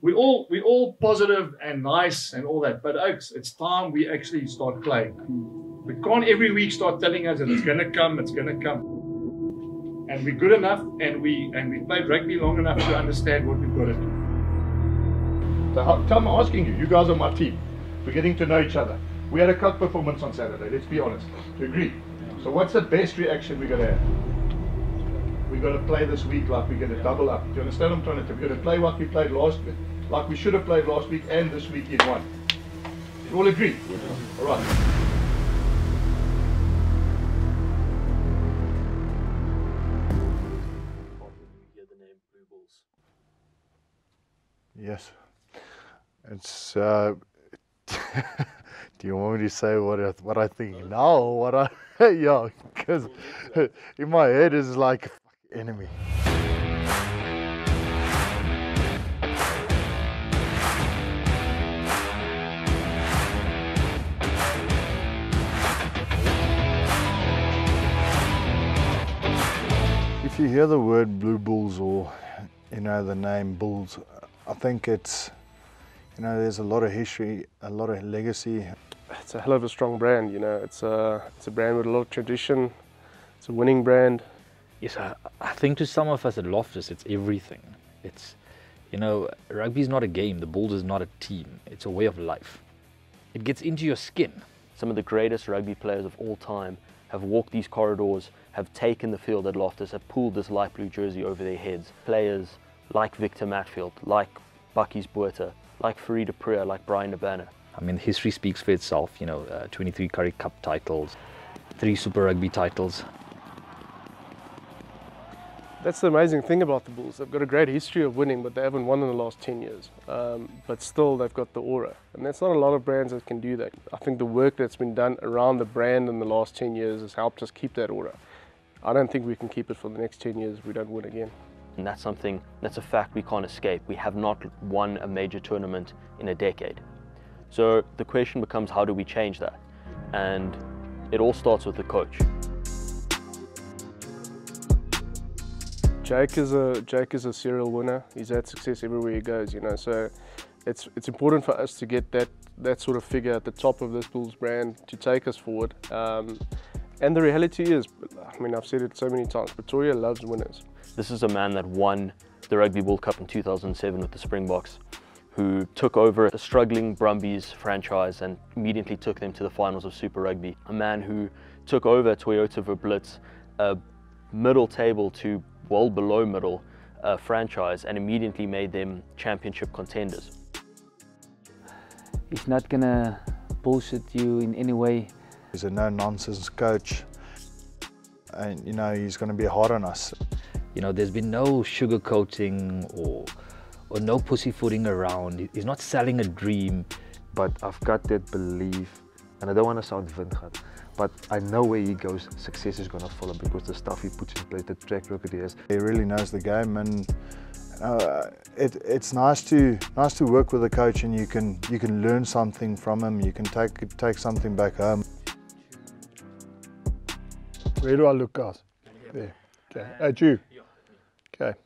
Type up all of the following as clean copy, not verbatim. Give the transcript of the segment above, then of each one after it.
we all positive and nice and all that, but Oaks, it's time we actually start playing. We can't every week start telling us that it's gonna come, it's gonna come. And we're good enough, and we played rugby long enough to understand what we've got to do. So I'm asking you, you guys are my team. We're getting to know each other. We had a cut performance on Saturday, let's be honest. Do you agree? So what's the best reaction we're gonna have? We're gonna play this week like we're gonna double up. Do you understand what I'm trying to do? We're gonna play what we played last week, like we should have played last week and this week in one. You all agree? Yes. All right. Yes, it's. Do you want me to say what I think now? What I yeah, because in my head it's like enemy. If you hear the word Blue Bulls or the name Bulls, I think it's, there's a lot of history, a lot of legacy. It's a hell of a strong brand, It's a brand with a lot of tradition. It's a winning brand. Yes, I think to some of us at Loftus, it's everything. It's, rugby is not a game. The Bulls is not a team. It's a way of life. It gets into your skin. Some of the greatest rugby players of all time have walked these corridors, have taken the field at Loftus, have pulled this light blue jersey over their heads. Players like Victor Matfield, like Bakkies Botha, like Fourie du Preez, like Brian Habana. I mean, history speaks for itself, 23 Currie Cup titles, 3 Super Rugby titles. That's the amazing thing about the Bulls. They've got a great history of winning, but they haven't won in the last 10 years. But still, they've got the aura. And that's not a lot of brands that can do that. I think the work that's been done around the brand in the last 10 years has helped us keep that aura. I don't think we can keep it for the next 10 years if we don't win again. And that's a fact we can't escape. We have not won a major tournament in a decade. So the question becomes, how do we change that? And it all starts with the coach. Jake is a serial winner. He's had success everywhere he goes, So it's important for us to get that sort of figure at the top of this Bulls brand to take us forward. And the reality is, I've said it so many times, Pretoria loves winners. This is a man that won the Rugby World Cup in 2007 with the Springboks, who took over a struggling Brumbies franchise and immediately took them to the finals of Super Rugby. A man who took over Toyota Verblitz, a middle table to well below middle franchise, and immediately made them championship contenders. He's not gonna bullshit you in any way. He's a no-nonsense coach, and he's going to be hard on us. There's been no sugarcoating or no pussyfooting around. He's not selling a dream. But I've got that belief, and I don't want to sound Wingard, but I know where he goes, success is going to follow because the stuff he puts in place, the track record he has. He really knows the game, and it's nice to work with a coach, and you can learn something from him. You can take something back home. Where do I look, guys? There. Okay. At you. Okay.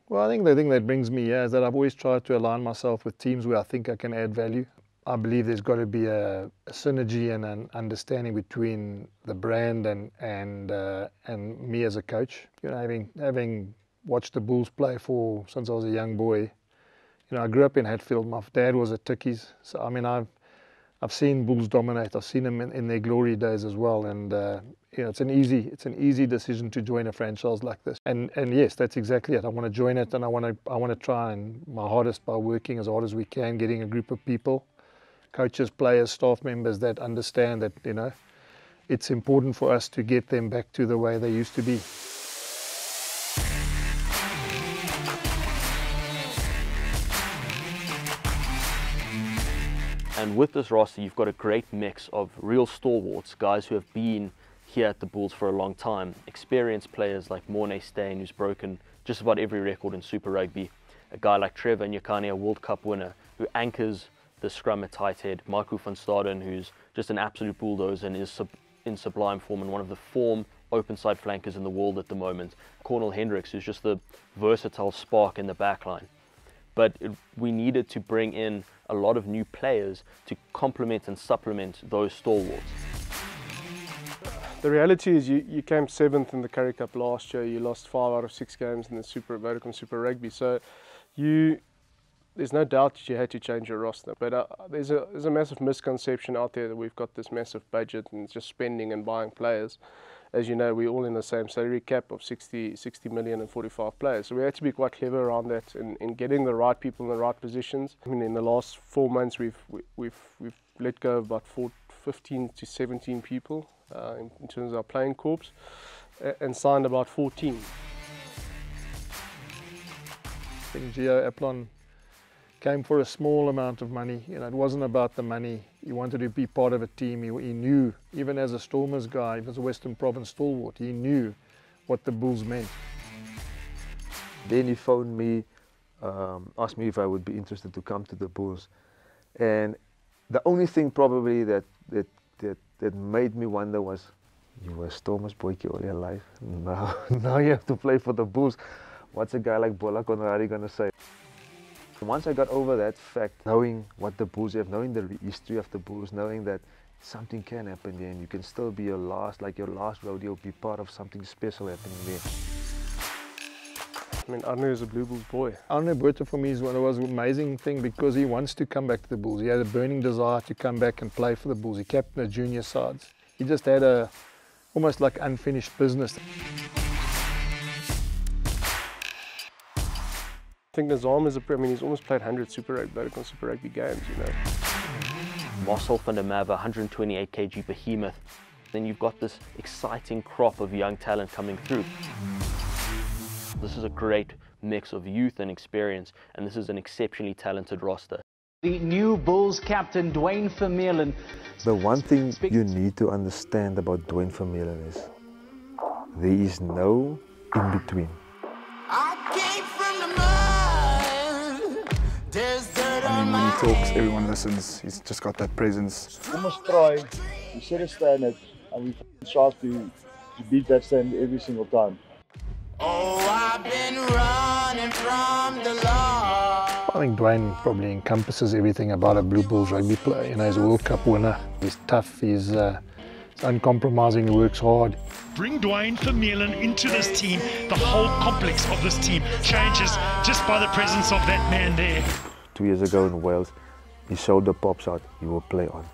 Well, I think the thing that brings me here is that I've always tried to align myself with teams where I think I can add value. I believe there's got to be a synergy and an understanding between the brand and me as a coach. Having watched the Bulls play since I was a young boy. I grew up in Hatfield. My dad was at Tikkies, so I've seen Bulls dominate. I've seen them in their glory days as well, and it's an easy decision to join a franchise like this. And yes, that's exactly it. I want to join it, and I want to try my hardest by working as hard as we can, getting a group of people, coaches, players, staff members that understand that it's important for us to get them back to the way they used to be. And with this roster, you've got a great mix of real stalwarts, guys who have been here at the Bulls for a long time, experienced players like Morné Steyn, who's broken just about every record in Super Rugby, a guy like Trevor Nyakane, a World Cup winner, who anchors the scrum at tight head, Marco van Staden, who's just an absolute bulldozer and is in sublime form and one of the form open side flankers in the world at the moment, Cornel Hendricks, who's just the versatile spark in the back line. but we needed to bring in a lot of new players to complement and supplement those stalwarts. The reality is you came 7th in the Currie Cup last year. You lost 5 out of 6 games in the Vodacom Super Rugby. So there's no doubt that you had to change your roster. But there's a massive misconception out there that we've got this massive budget and just spending and buying players. As you know, we're all in the same salary cap of 60 million and 45 players. So we had to be quite clever around that in getting the right people in the right positions. I mean, in the last 4 months, we've let go of about 15 to 17 people in terms of our playing corps, and signed about 14. I think Gio Aplon came for a small amount of money. You know, it wasn't about the money. He wanted to be part of a team. He knew, even as a Stormers guy, he was a Western Province stalwart, he knew what the Bulls meant. Then he phoned me, asked me if I would be interested to come to the Bulls. And the only thing probably that made me wonder was, you were a Stormers boykie all your life. Now you have to play for the Bulls. What's a guy like Bola Conradi going to say? Once I got over that fact, knowing what the Bulls have, knowing the history of the Bulls, knowing that something can happen there and you can still be your last rodeo, be part of something special happening there. I mean, Arno is a Blue Bulls boy. Arno Botha for me was an amazing thing because he wants to come back to the Bulls. He had a burning desire to come back and play for the Bulls. He captained the junior sides. He just had almost like unfinished business. I think Nazam is he's almost played 100 Super Rugby games, you know. Marcel van der Merwe, 128 kg behemoth. Then you've got this exciting crop of young talent coming through. This is a great mix of youth and experience, and this is an exceptionally talented roster. The new Bulls captain, Duane Vermeulen. The one thing you need to understand about Duane Vermeulen is there is no in-between. I mean, when he talks, everyone listens. He's just got that presence. We must try, we set a standard, and we strive to beat that standard every single time. Oh, I've been running from the law. I think Duane probably encompasses everything about a Blue Bulls rugby player. You know, he's a World Cup winner. He's tough, he's uncompromising, he works hard. Bring Duane Vermeulen into this team. The whole complex of this team changes just by the presence of that man there. 2 years ago in Wales, his shoulder pops out, he will play on.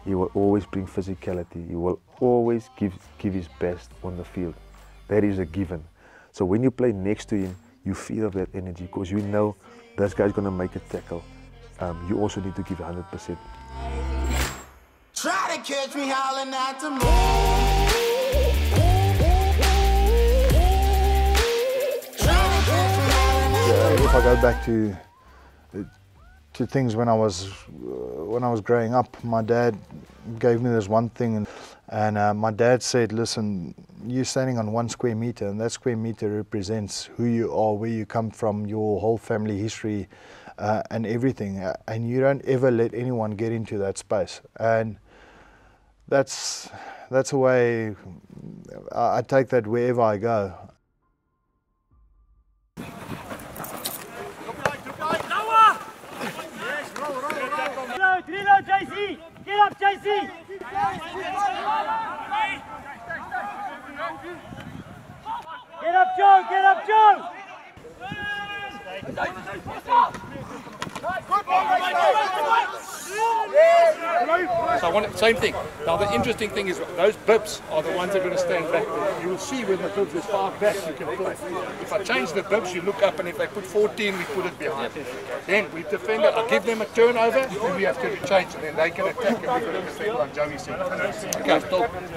He will always bring physicality. He will always give his best on the field. That is a given. So when you play next to him, you feel that energy because you know this guy's going to make a tackle. You also need to give 100%. Try to catch me howling at the moon. If I go back to things when I was growing up, my dad gave me this one thing, and my dad said, listen, you're standing on 1 square meter, and that square meter represents who you are, where you come from, your whole family history, and everything, and you don't ever let anyone get into that space. And that's a way I take that wherever I go. Reload, JC! Get up, JC! Get up, Joe! Get up, Joe! So I want same thing. Now the interesting thing is those bibs are the ones that are going to stand back. You will see when the bibs is far back, you can play. If I change the bibs, you look up, and if they put 14, we put it behind. Then we defend it. I give them a turnover, and we have to change it. Then they can attack, and we're going to defend like Joey said. Okay,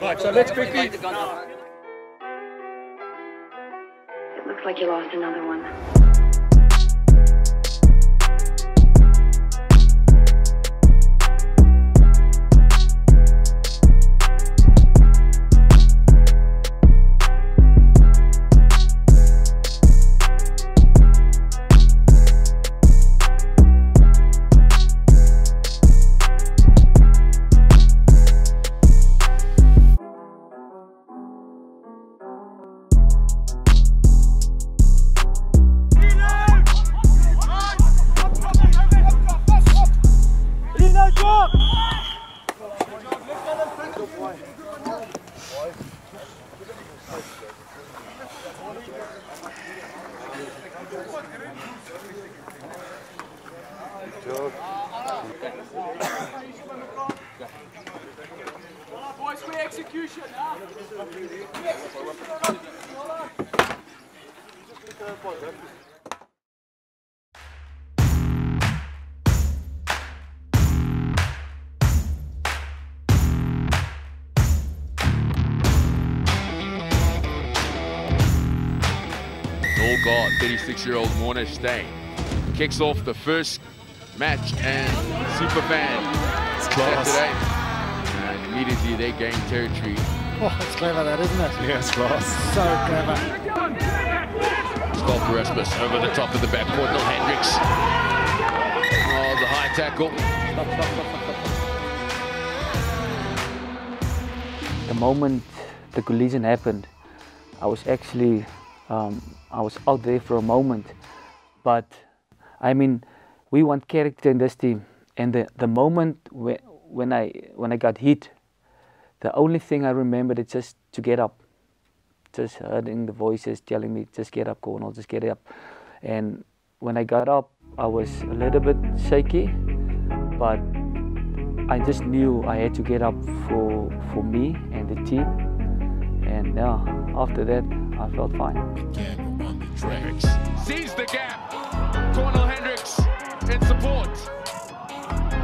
right. So let's quickly. It looks like you lost another one. Boys, free execution. All guard, 36-year-old Morné Steyn kicks off the first match, and Superfan Saturday. And immediately they gain territory. Oh, it's clever that, isn't it? Yeah, it's class. So clever. Scott Erasmus over the top of the back, Cornel Hendricks. Oh, the high tackle. The moment the collision happened, I was actually I was out there for a moment, but I mean, we want character in this team, and the moment when I got hit, the only thing I remembered is just to get up, just hearing the voices telling me, just get up, Cornel, just get up. And when I got up, I was a little bit shaky, but I just knew I had to get up for me and the team. And yeah, after that, I felt fine. Hendricks sees the gap. Cornel Hendricks in support.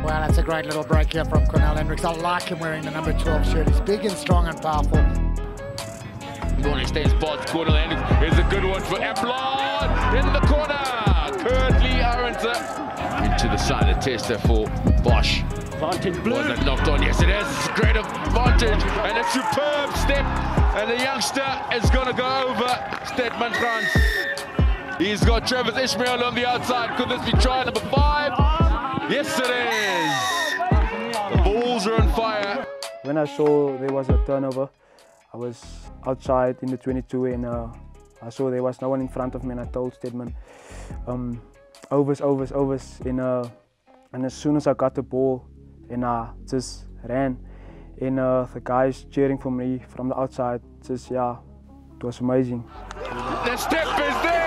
Well, that's a great little break here from Cornel Hendricks. I like him wearing the number 12 shirt. He's big and strong and powerful. Morné Steyn's spot. Cornel Hendricks is a good one for Epplon in the corner. Curtly Arendse into the side of Tester for Bosch. Vantage blue. Was it knocked on? Yes, it is. It's a great advantage and a superb step. And the youngster is going to go over Stedman Frans. He's got Travis Ishmael on the outside. Could this be try number 5? Yes, it is. The Bulls are on fire. When I saw there was a turnover, I was outside in the 22 and I saw there was no one in front of me, and I told Stedman, overs. And as soon as I got the ball, and I just ran, and the guys cheering for me from the outside, just, yeah, it was amazing. The step is there.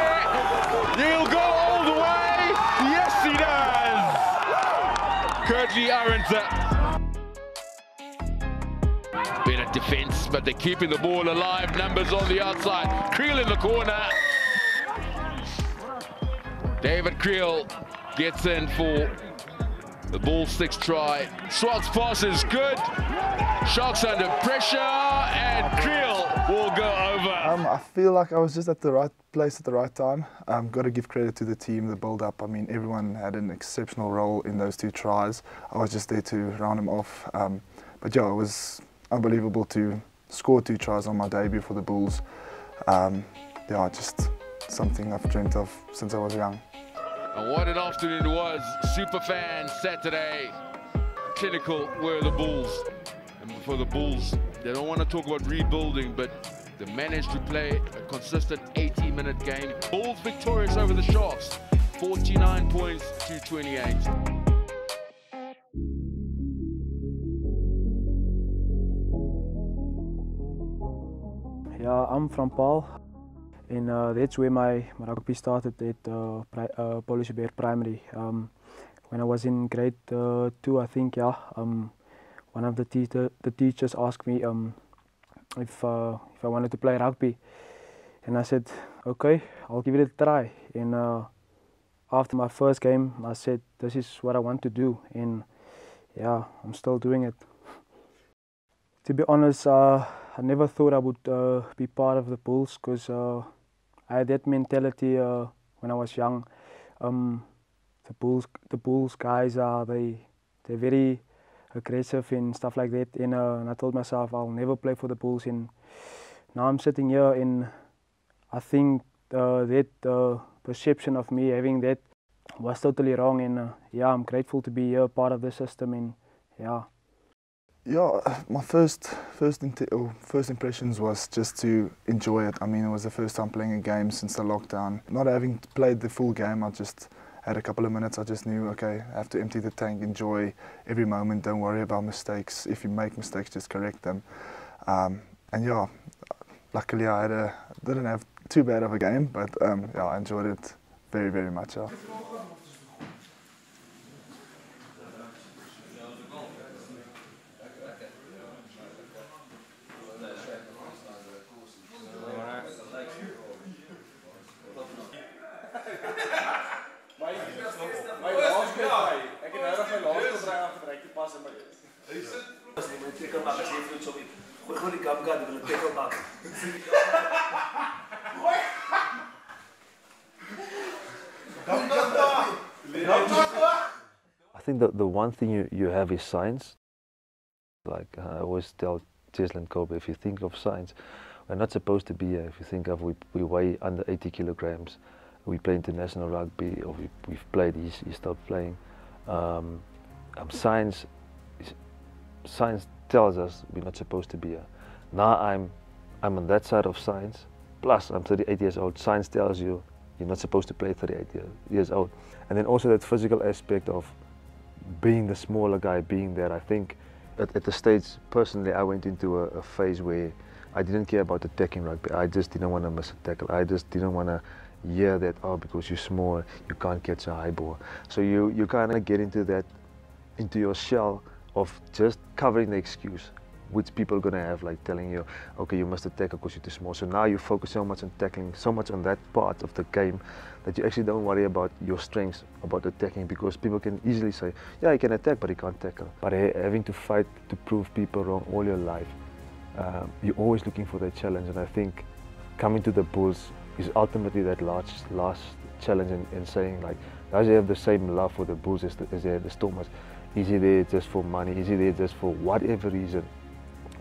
He'll go all the way. Yes, he does. Curtly Arendse. Better defense, but they're keeping the ball alive. Numbers on the outside. Creel in the corner. David Creel gets in for the Bulls' 6th try. Swart's pass is good. Sharks under pressure, and Creel will go over. I feel like I was just at the right place at the right time. Got to give credit to the team, the build-up. I mean, everyone had an exceptional role in those 2 tries. I was just there to round them off. But yeah, it was unbelievable to score 2 tries on my debut for the Bulls. Yeah, just something I've dreamt of since I was young. And what an afternoon it was. Superfan Saturday. Clinical were the Bulls. And for the Bulls, they don't want to talk about rebuilding, but they managed to play a consistent 80-minute game. Bulls victorious over the Sharks. 49 points to 28. Yeah, I'm from Paarl, and that's where my rugby started at Polish Bear Primary. When I was in grade 2, I think, yeah, one of the teachers asked me if I wanted to play rugby, and I said, okay, I'll give it a try. And after my first game, I said, this is what I want to do, and yeah, I'm still doing it. To be honest, I never thought I would be part of the Bulls, because I had that mentality when I was young. The Bulls guys they're very aggressive and stuff like that. And I told myself I'll never play for the Bulls. And now I'm sitting here, and I think that perception of me having that was totally wrong. And yeah, I'm grateful to be here, part of the system. And yeah. Yeah, my first impressions was just to enjoy it. I mean, it was the first time playing a game since the lockdown. Not having played the full game, I just had a couple of minutes. I just knew, okay, I have to empty the tank, enjoy every moment, don't worry about mistakes. If you make mistakes, just correct them. And yeah, luckily I didn't have too bad of a game, but yeah, I enjoyed it very, very much so. I think the one thing you have is science. Like I always tell Cheslin Kobe, if you think of science, we're not supposed to be here. If you think of we weigh under 80 kilograms, we play international rugby, or we've played, he stopped playing. Science tells us we're not supposed to be here. Now I'm on that side of science, plus I'm 38 years old. Science tells you you're not supposed to play 38 years old. And then also that physical aspect of being the smaller guy, being there. I think at the stage, personally, I went into a phase where I didn't care about attacking rugby. I just didn't want to miss a tackle. I just didn't want to hear that, oh, because you're small, you can't catch a high ball. So you kind of get into your shell of just covering the excuse, which people are going to have, like telling you, okay, you must attack because you're too small. So now you focus so much on tackling, so much on that part of the game, that you actually don't worry about your strengths, about attacking, because people can easily say, yeah, you can attack, but you can't tackle. But having to fight to prove people wrong all your life, you're always looking for that challenge. And I think coming to the Bulls is ultimately that last challenge, and saying, like, does he have the same love for the Bulls as they have the Stormers? Is he there just for money? Is he there just for whatever reason?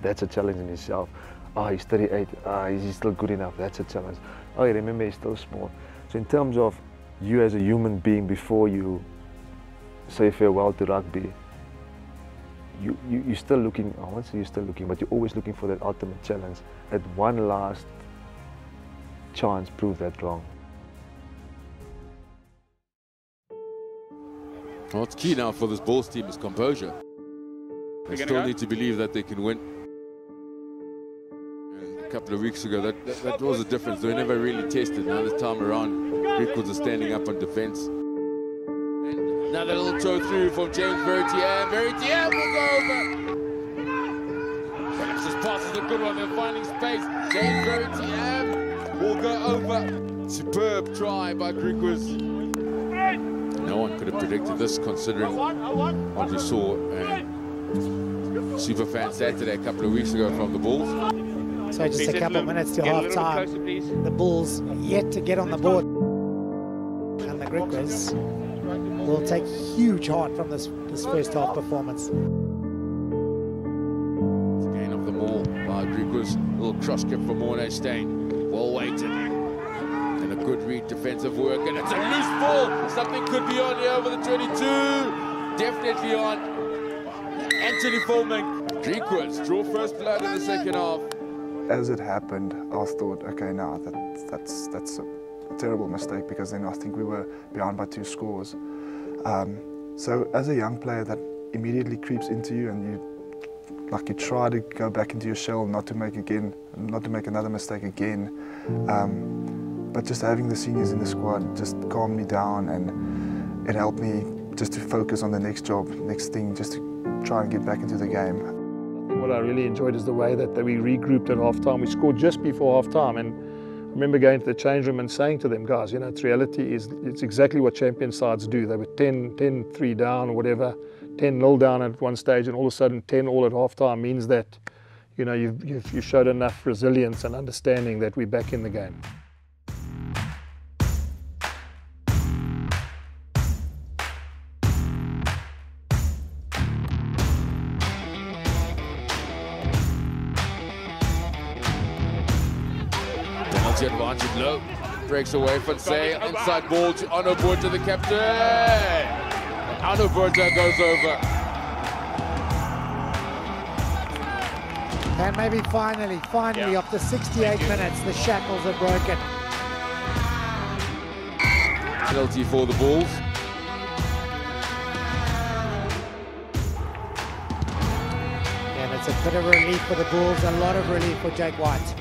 That's a challenge in itself. Oh, he's 38. Is he still good enough? That's a challenge. Oh, yeah, remember, he's still small. So in terms of you as a human being, before you say farewell to rugby, you're still looking, I won't say you're still looking, but you're always looking for that ultimate challenge. At one last chance, prove that wrong. What's key now for this Bulls team is composure. They still need to believe that they can win. And a couple of weeks ago, that was the difference. They were never really tested. Now this time around, Griquas are standing up on defense. And another little throw through from James Vertier. Vertier will go over. Phillips' pass is a good one. They're finding space. James Vertier will go over. Superb try by Griquas. No one could have predicted this, considering what we saw Superfan Saturday a couple of weeks ago from the Bulls. So just a couple of minutes to half time. The Bulls yet to get on the board. And the Griquas will take huge heart from this first half performance. Gain of the ball by Griquas. Little cross kick from Mornay Steyn. Well weighted. And a good read, defensive work. And it's a loose ball. Something could be on here over the 22. Definitely on. Anthony Volmink. Griquas draw first blood in the second half. As it happened, I thought, okay, now that's a terrible mistake, because then I think we were behind by 2 scores. So as a young player, that immediately creeps into you, and you try to go back into your shell, not to make another mistake again. But just having the seniors in the squad just calmed me down, and it helped me just to focus on the next job, next thing, just to try and get back into the game. What I really enjoyed is the way that we regrouped at half-time. We scored just before half-time, and I remember going to the change room and saying to them, guys, it's reality, it's exactly what champion sides do. They were 10-3 down or whatever, 10-0 down at one stage, and all of a sudden 10-all at half-time means that, you showed enough resilience and understanding that we're back in the game. Advantage low, breaks away from Say, inside ball to Arno Botha, the captain. Arno Botha goes over. And maybe finally, after 68 minutes, the shackles are broken. Penalty for the Bulls. And it's a bit of relief for the Bulls, a lot of relief for Jake White.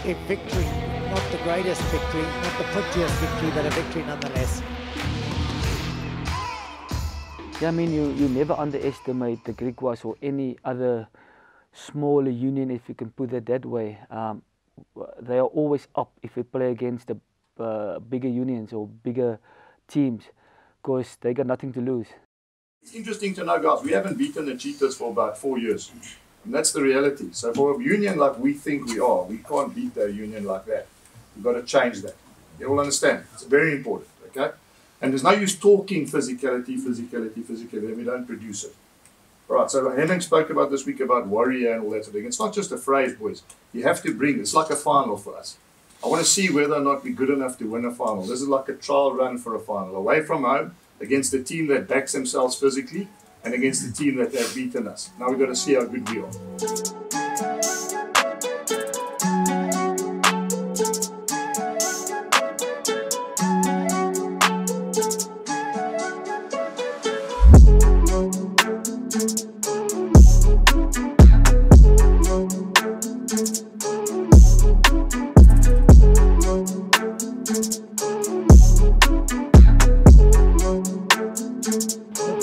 A victory not the greatest victory, not the prettiest victory, but a victory nonetheless. Yeah, I mean, you never underestimate the Griquas or any other smaller union, if you can put it that way. They are always up if we play against the bigger unions or bigger teams, because they got nothing to lose. It's interesting to know, guys, we haven't beaten the Cheetahs for about 4 years. And that's the reality. So for a union like we think we are, we can't beat their union like that. We've got to change that. You all understand? It's very important, okay? And there's no use talking physicality if we don't produce it. All right, so Henning spoke about this week about warrior and all that sort of thing. It's not just a phrase, boys. You have to bring, it's like a final for us. I want to see whether or not we're good enough to win a final. This is like a trial run for a final. Away from home, against a team that backs themselves physically, and against the team that have beaten us. Now we've got to see how good we are.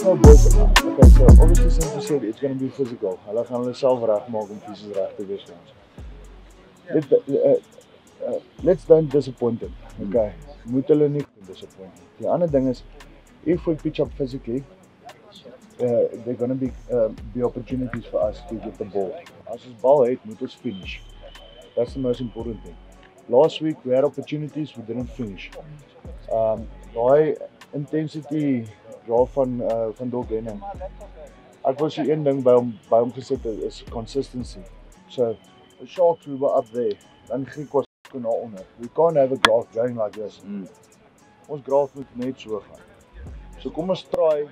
Okay, so obviously since we said it's going to be physical, hulle gaan hulle self reg maak om pieces reg te wees vir ons. Let's don't disappoint them. Okay, moet hulle nie disappoint. Die ander ding is, if we pitch up physically, there are going to be opportunities for us to get the ball. As ons bal het, moet ons finish. That's the most important thing. Last week we had opportunities, we didn't finish. Daai intensity van Doc Henning. Ek wil sê een ding by hom gesit is consistency. So the Sharks, we were up there, dan Griek was na onder. We can't have a graph going like this. Ons graph moet net so gaan. So kom ons try,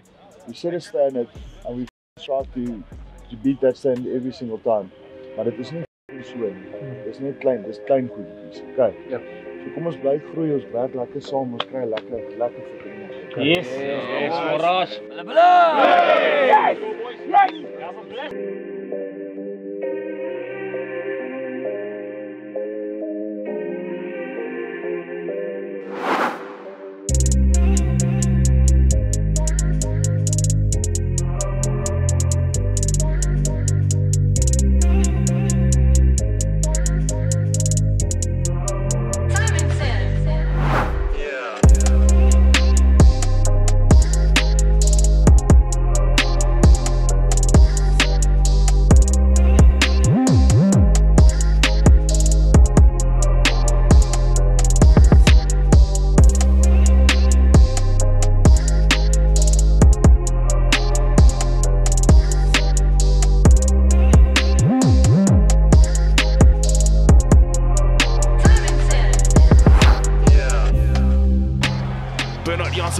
we set a standard and we try to beat that standard every single time. Maar dit is nie so nie. Dit is net klein, dis klein goedjies. Okay. Ja. So kom ons bly groei, ons werk lekker saam, ons kry lekker voetbal. Yes, Morash. Yes!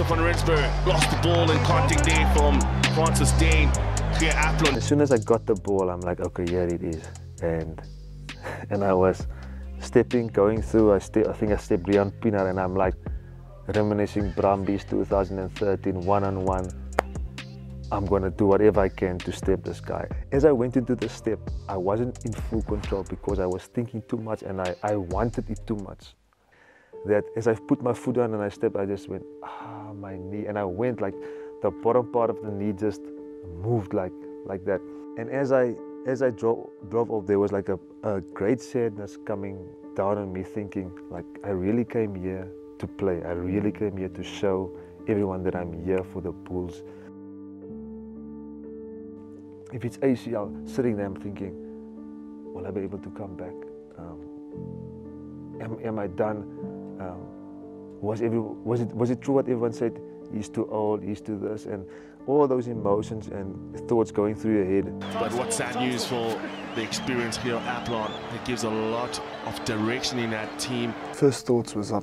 Van Rensburg lost the ball in contact there from Francis Dane. As soon as I got the ball, I'm like, okay, here it is. And I was stepping, going through, I think I stepped beyond Pienaar, and I'm like reminiscing Brumbies 2013, one-on-one. I'm going to do whatever I can to step this guy. As I went into the step, I wasn't in full control because I was thinking too much and I wanted it too much. That as I put my foot down and I stepped, I just went, my knee, and I went like the bottom part of the knee just moved like that. And as I drove off, there was like a great sadness coming down on me, thinking like, I really came here to play. I really came here to show everyone that I'm here for the Bulls. If it's ACL, sitting there, I'm thinking, will I be able to come back? Am I done? Was it true what everyone said? He's too old, he's too this, and all those emotions and thoughts going through your head. But what's sad news for the experience here at Athlon? It gives a lot of direction in that team. First thoughts was I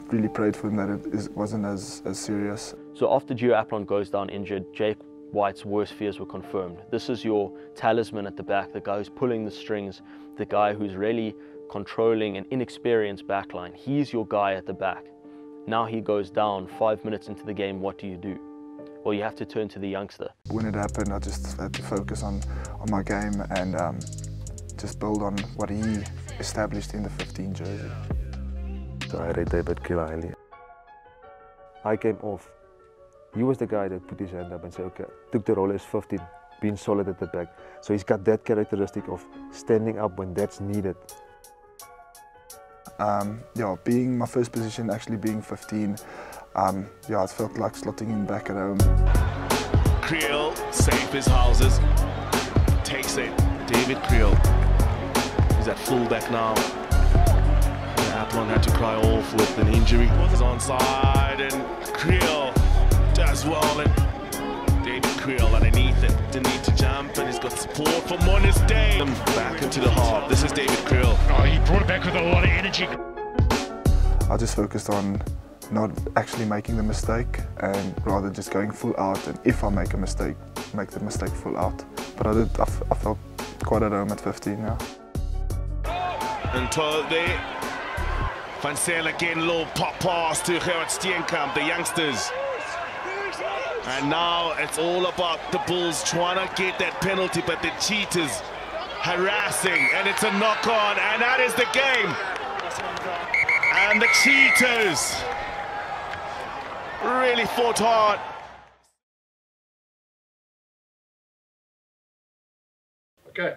really prayed for him that it wasn't as serious. So after Gio Aplon goes down injured, Jake White's worst fears were confirmed. This is your talisman at the back, the guy who's pulling the strings, the guy who's really controlling an inexperienced backline. He's your guy at the back. Now he goes down 5 minutes into the game. What do? Well, you have to turn to the youngster. When it happened, I just had to focus on my game and just build on what he established in the 15 jersey. So I rate David Kriel highly. I came off. He was the guy that put his hand up and said, okay, took the role as 15, being solid at the back. So he's got that characteristic of standing up when that's needed. Yeah, being my first position, actually being 15, yeah, it felt like slotting in back at home. Kriel, safe his houses, takes it. David Kriel, he's at fullback now. Aplon had to cry off with an injury. He's onside and Kriel does well. And David Kriel underneath it, didn't need to jump, and he's got support from Monis Day. Back into the half. This is David Kriel. Oh, he brought it back with a lot of energy. I just focused on not actually making the mistake and rather just going full out, and if I make a mistake, make the mistake full out. But I felt quite at home at 15 now. Until there, Van Zyl again, low pop pass to Gerard Steenkamp, the youngsters. And now it's all about the Bulls trying to get that penalty, but the cheaters harassing, and it's a knock on, and that is the game. And the cheaters really fought hard. Okay.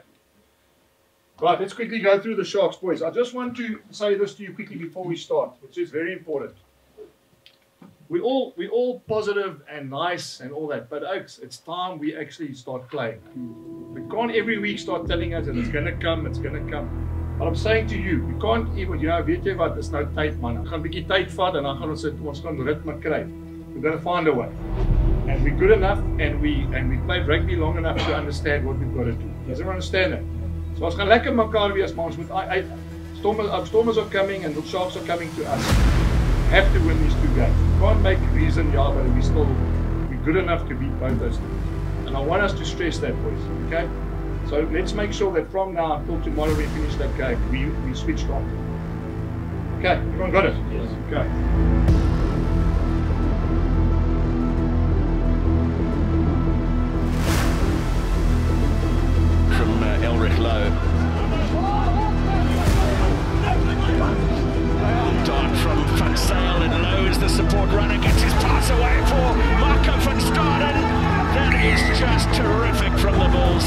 Right, let's quickly go through the Sharks, boys. I just want to say this to you quickly before we start, which is very important. We're all positive and nice and all that, but Oaks, it's time we actually start playing. We can't every week start telling us that it's going to come, it's going to come. But I'm saying to you, we can't even, weet jy wat, is nou tyd man. Ons gaan 'n bietjie tyd vat en dan gaan ons gaan ritme kry. We're going to find a way. And we're good enough and we played rugby long enough to understand what we've got to do. Does everyone understand that? So ons gaan lekker mekaar wees, maar ons moet Stormers are coming and the Sharks are coming to us. Have to win these 2 games. We can't make reason, yeah, but we're good enough to beat both those teams. And I want us to stress that, boys, okay? So let's make sure that from now until tomorrow we finish that game, we switched on. Okay, everyone got it? Yes. Okay. From Elrich Lowe. Dart from Van Zyl, and Lowe is the support runner, gets his pass away for Marco van Staden. That is just terrific from the Bulls.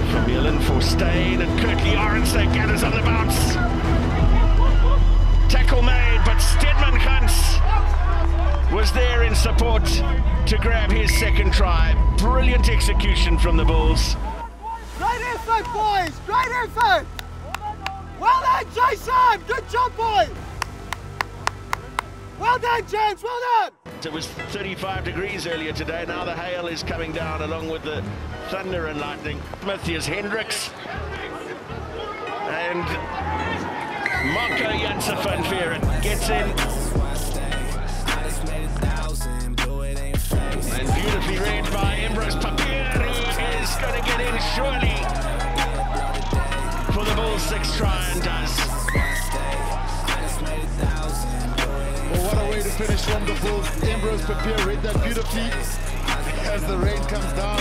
Vermeulen for Steyn, and Kurtley Arendse gathers on the bounce. Tackle made, but Stedman Guns was there in support to grab his second try. Brilliant execution from the Bulls. Great effort, boys! Great effort! Well done, Jason! Good job, boys! Well done, James! Well done! It was 35 degrees earlier today. Now the hail is coming down along with the thunder and lightning. Matthias Hendricks and Marco Janse van Veeren gets in. And beautifully read by Ambrose Papier. He is going to get in surely for the Bulls' 6th try, and does. Well, what a way to finish from the Bulls. Ambrose Papier read that beautifully as the rain comes down.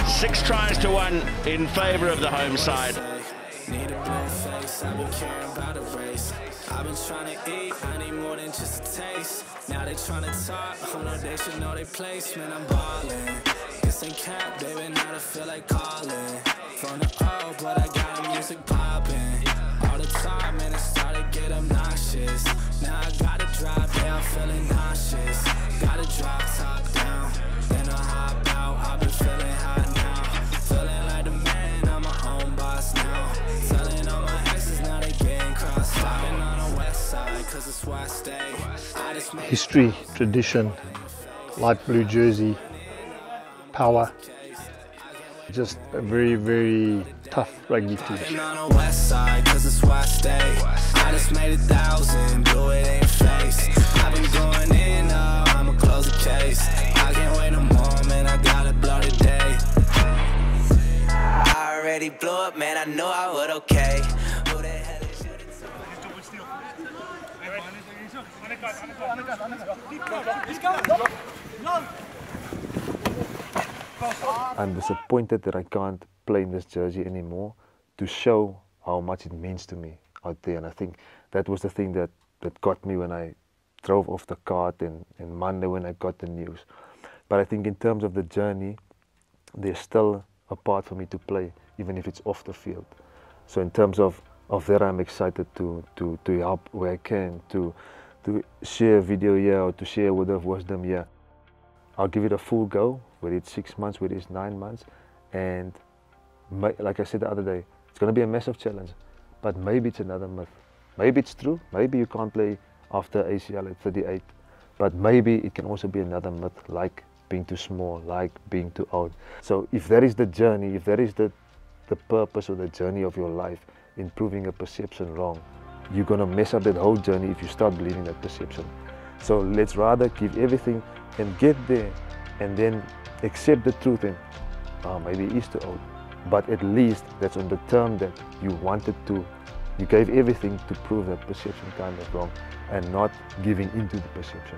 6 tries to 1 in favour of the home side. Need a blue face, I've been caring about a race. I've been trying to eat, I need more than just a taste. Now they trying to talk, oh no, they should know their place. Man, I'm ballin'. This ain't cap, baby, now I feel like calling. From the O, but I got the music poppin'. All the time, man, it started to get obnoxious. Now I gotta drive down, feeling nauseous. Gotta drop top down, then I hop out. I've been feeling hot now, feeling like the man, I'm my own boss now. Telling all my exes, now they getting crossed. I've been on the west side, cause it's where I stay. I just made History, tradition, light blue jersey, power. Just a very, very tough rugby team. I've been on the west side, cause it's where I stay. I just made 1,000, blew it in your face. I've been going in, I'ma close the case. I can't wait no more, man, I gotta blow the day. I already blew up, man, I knew I would, okay. Who the hell is you to I'm disappointed that I can't play in this jersey anymore to show how much it means to me out there. And I think that was the thing that got me when I drove off the cart and Monday when I got the news. But I think in terms of the journey, there's still a part for me to play, even if it's off the field. So in terms of that, I'm excited to help where I can, to share a video here or to share a word of wisdom here. I'll give it a full go, whether it's 6 months, whether it's 9 months. And like I said the other day, it's going to be a massive challenge, but maybe it's another myth. Maybe it's true, maybe you can't play after ACL at 38, but maybe it can also be another myth, like being too small, like being too old. So if that is the journey, if that is the purpose or the journey of your life in proving a perception wrong, you're going to mess up that whole journey if you start believing that perception. So let's rather give everything and get there and then accept the truth and maybe it is too old. But at least that's on the term that you wanted to, you gave everything to prove that perception kind of wrong and not giving into the perception.